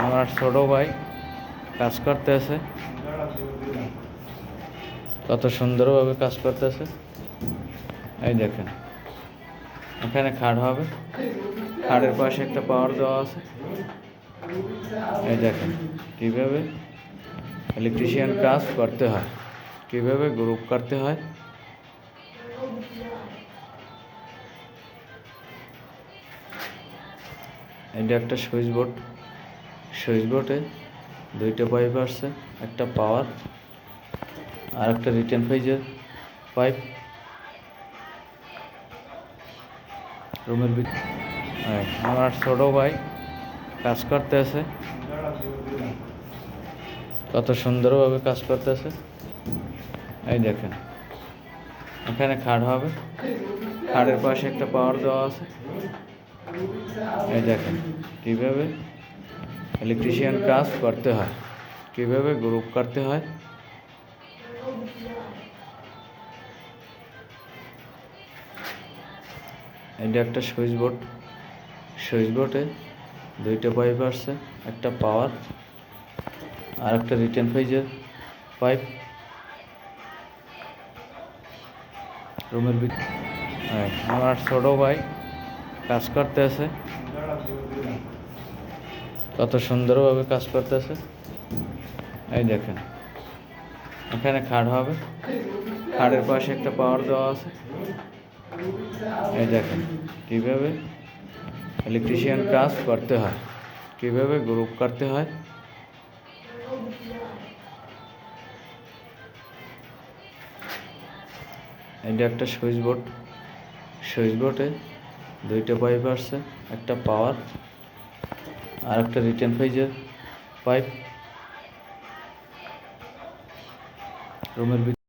আমার ছোট ভাই কাজ করতেছে, কত সুন্দরভাবে কাজ করতেছে। এই দেখেন, এখানে খাট হবে, খাটের পাশে একটা পাওয়ার দেওয়া আছে। এই দেখেন কিভাবে ইলেকট্রিশিয়ান কাজ করতে হয়, কিভাবে গ্রুপ করতে হয়। এটা একটা সুইচ বোর্ড, সুইচ বোর্ডে দুইটা পাইপ আসছে, একটা পাওয়ার আর একটা রিটার্ন ফেজের পাইপ। রুমের ভিতরে আমার ছোট ভাই কাজ করতেছে, কত সুন্দরভাবে কাজ করতেছে। এই দেখেন, এখানে খাট হবে, খাটের পাশে একটা পাওয়ার দেওয়া আছে। এই দেখেন কিভাবে ইলেকট্রিশিয়ান কাজ করতে হয়, কিভাবে গ্রুপ করতে হয়। এটা একটা সুইচ বোর্ড, সুইচ বোর্ডে দুইটা পাইপ আসছে, একটা পাওয়ার আর একটা রিটার্ন ফেজের পাইপ। রুমের ভিতরে আমার ছোট ভাই কাজ করতেছে, কত সুন্দরভাবে কাজ করতেছে। এই দেখেন, এখানে খাট হবে, খাটের পাশে একটা পাওয়ার দেওয়া আছে। এই দেখেন কিভাবে ইলেকট্রিশিয়ান কাজ করতে হয়, কিভাবে গ্রুপ করতে হয়। এটা একটা সুইচ বোর্ড, সুইচ বোর্ডে দুইটা পাইপ আসছে, একটা পাওয়ার আর একটা রিটার্ন ফেজের পাইপ। রুমের ভিতরে